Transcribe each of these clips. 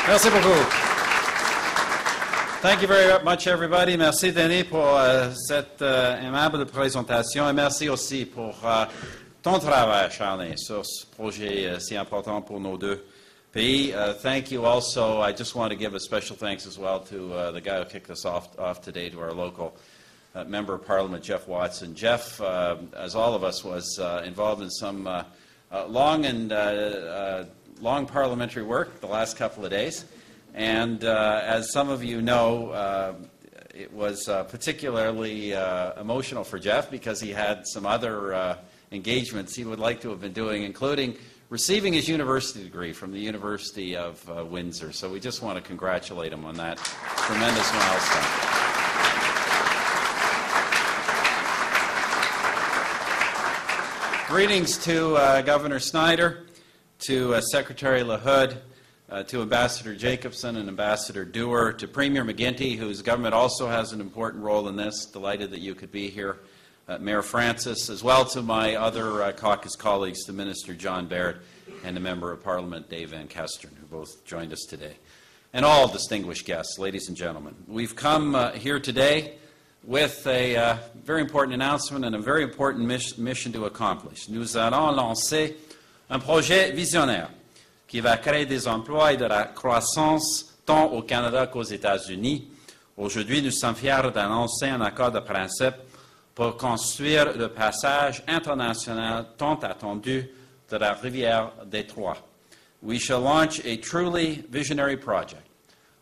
Merci beaucoup. Thank you very much, everybody. Merci, Denis, pour cette aimable présentation. Et merci aussi pour ton travail, Charlie, sur ce projet si important pour nos deux pays. Thank you also. I just want to give a special thanks as well to the guy who kicked us off today, to our local Member of Parliament, Jeff Watson. Jeff, as all of us, was involved in some long parliamentary work the last couple of days. And as some of you know, it was particularly emotional for Jeff because he had some other engagements he would like to have been doing, including receiving his university degree from the University of Windsor. So we just want to congratulate him on that tremendous milestone. Greetings to Governor Snyder, to Secretary LaHood, to Ambassador Jacobson and Ambassador Dewar, to Premier McGuinty, whose government also has an important role in this. Delighted that you could be here. Mayor Francis, as well to my other caucus colleagues, to Minister John Baird and the Member of Parliament Dave Van Kesteren, who both joined us today. And all distinguished guests, ladies and gentlemen. We've come here today with a very important announcement and a very important mission to accomplish. Nous allons lancer un projet visionnaire qui va créer des emplois et de la croissance tant au Canada qu'aux États-Unis. Aujourd'hui, nous sommes fiers d'annoncer un accord de principe pour construire le passage international tant attendu de la rivière Détroit. We shall launch a truly visionary project,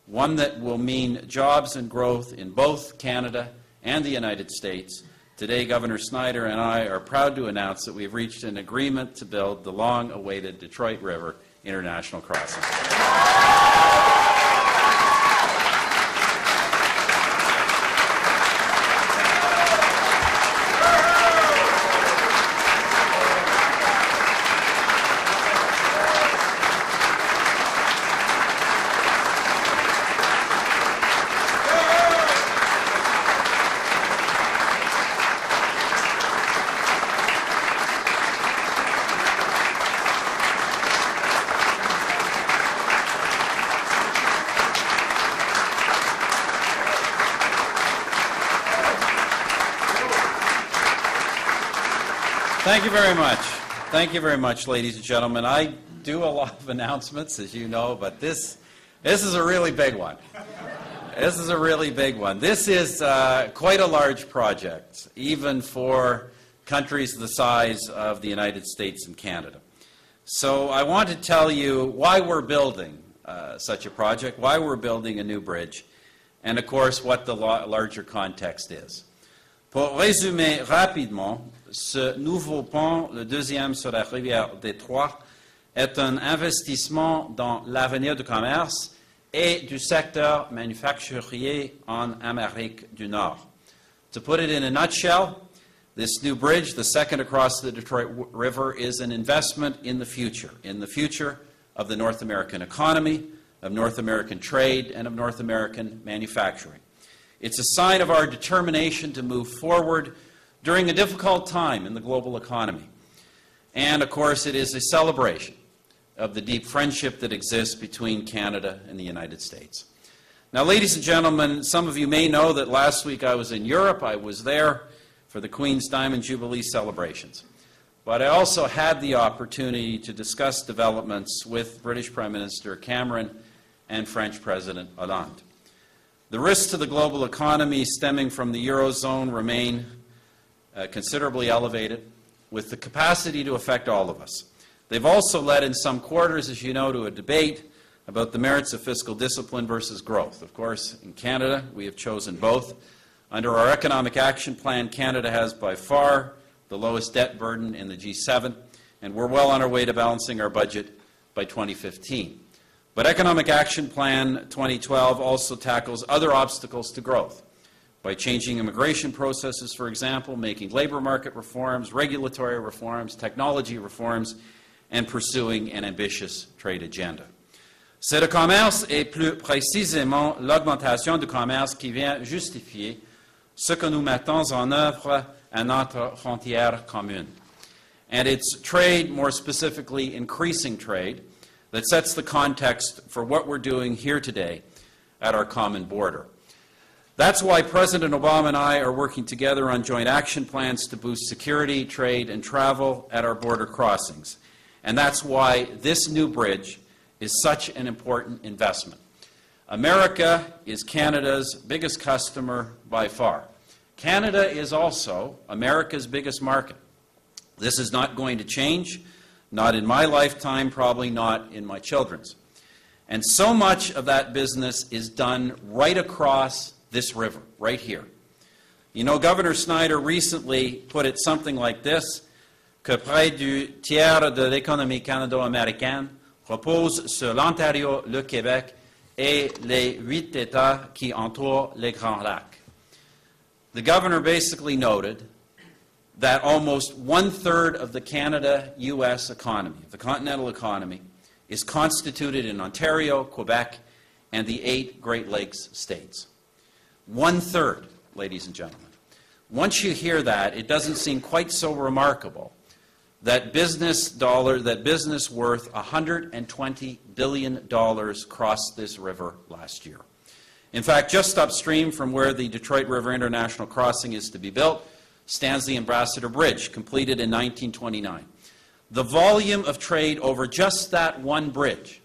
one that will mean jobs and growth in both Canada and the United States. Today, Governor Snyder and I are proud to announce that we have reached an agreement to build the long-awaited Detroit River International Crossing. Thank you very much. Thank you very much, ladies and gentlemen. I do a lot of announcements, as you know, but this is a really big one. This is a really big one. This is quite a large project, even for countries the size of the United States and Canada. So I want to tell you why we're building such a project, why we're building a new bridge, and of course what the larger context is. Pour résumer rapidement, ce nouveau pont, le deuxième sur la rivière Détroit, est un investissement dans l'avenir du commerce et du secteur manufacturier en Amérique du Nord. To put it in a nutshell, this new bridge, the second across the Detroit River, is an investment in the future of the North American economy, of North American trade, and of North American manufacturing. It's a sign of our determination to move forward during a difficult time in the global economy. And, of course, it is a celebration of the deep friendship that exists between Canada and the United States. Now, ladies and gentlemen, some of you may know that last week I was in Europe. I was there for the Queen's Diamond Jubilee celebrations. But I also had the opportunity to discuss developments with British Prime Minister Cameron and French President Hollande. The risks to the global economy stemming from the Eurozone remain considerably elevated, with the capacity to affect all of us. They've also led in some quarters, as you know, to a debate about the merits of fiscal discipline versus growth. Of course, in Canada, we have chosen both. Under our Economic Action Plan, Canada has by far the lowest debt burden in the G7, and we're well on our way to balancing our budget by 2015. But Economic Action Plan 2012 also tackles other obstacles to growth by changing immigration processes, for example, making labor market reforms, regulatory reforms, technology reforms, and pursuing an ambitious trade agenda. C'est le commerce et plus précisément l'augmentation du commerce qui vient justifier ce que nous mettons en œuvre à notre frontière commune. And it's trade, more specifically increasing trade, that sets the context for what we're doing here today at our common border. That's why President Obama and I are working together on joint action plans to boost security, trade, and travel at our border crossings. And that's why this new bridge is such an important investment. America is Canada's biggest customer by far. Canada is also America's biggest market. This is not going to change, not in my lifetime, probably not in my children's. And so much of that business is done right across this river, right here. You know, Governor Snyder recently put it something like this, que près du tiers de l'économie canado-américaine repose sur l'Ontario, le Québec et les 8 États qui entourent les Grands Lacs. The governor basically noted that almost 1/3 of the Canada-U.S. economy, the continental economy, is constituted in Ontario, Quebec, and the 8 Great Lakes states. 1/3, ladies and gentlemen. Once you hear that, it doesn't seem quite so remarkable that business worth $120 billion crossed this river last year. In fact, just upstream from where the Detroit River International Crossing is to be built stands the Ambassador Bridge, completed in 1929. The volume of trade over just that one bridge,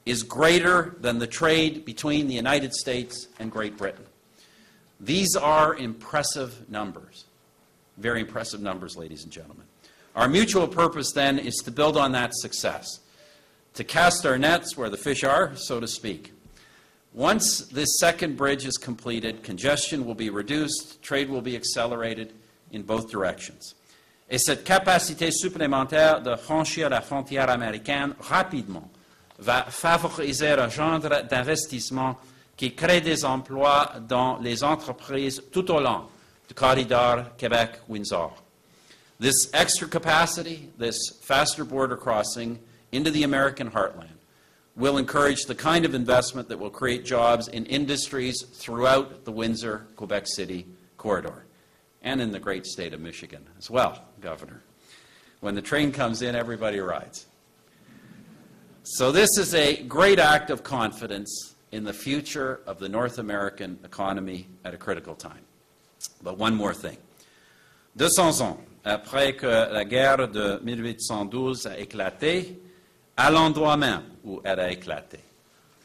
is greater than the trade between the United States and Great Britain. These are impressive numbers, very impressive numbers, ladies and gentlemen. Our mutual purpose then is to build on that success, to cast our nets where the fish are, so to speak. Once this second bridge is completed, congestion will be reduced, trade will be accelerated in both directions. Et cette capacité supplémentaire de franchir la frontière américaine rapidement va favoriser un genre d'investissement qui crée des emplois dans les entreprises tout au long du corridor Québec-Windsor. This extra capacity, this faster border crossing into the American heartland, will encourage the kind of investment that will create jobs in industries throughout the Windsor-Quebec City corridor, and in the great state of Michigan as well, Governor. When the train comes in, everybody rides. So this is a great act of confidence in the future of the North American economy at a critical time. But one more thing. 200 ans après que la guerre de 1812 a éclaté, à l'endroit même où elle a éclaté,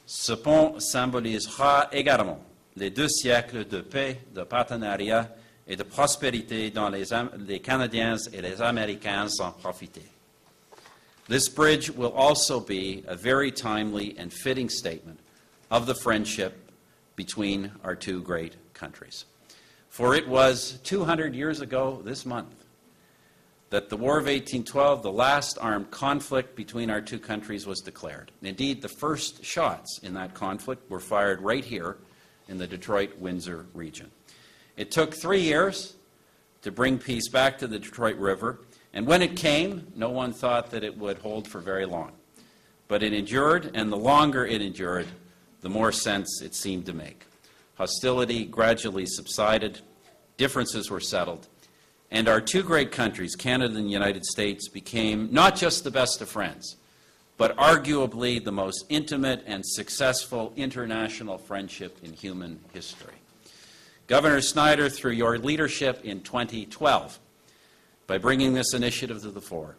ce pont symbolisera également les 2 siècles de paix, de partenariat et de prospérité dont les Canadiens et les Américains ont profité. This bridge will also be a very timely and fitting statement of the friendship between our 2 great countries. For it was 200 years ago this month that the War of 1812, the last armed conflict between our 2 countries, was declared. Indeed, the first shots in that conflict were fired right here in the Detroit-Windsor region. It took 3 years to bring peace back to the Detroit River, and when it came, no one thought that it would hold for very long. But it endured, and the longer it endured, the more sense it seemed to make. Hostility gradually subsided, differences were settled, and our 2 great countries, Canada and the United States, became not just the best of friends, but arguably the most intimate and successful international friendship in human history. Governor Snyder, through your leadership in 2012, by bringing this initiative to the fore,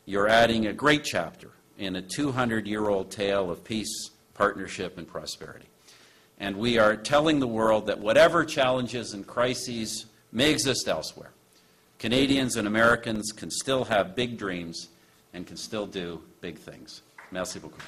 you're adding a great chapter in a 200-year-old tale of peace, partnership, and prosperity. And we are telling the world that whatever challenges and crises may exist elsewhere, Canadians and Americans can still have big dreams and can still do big things. Merci beaucoup.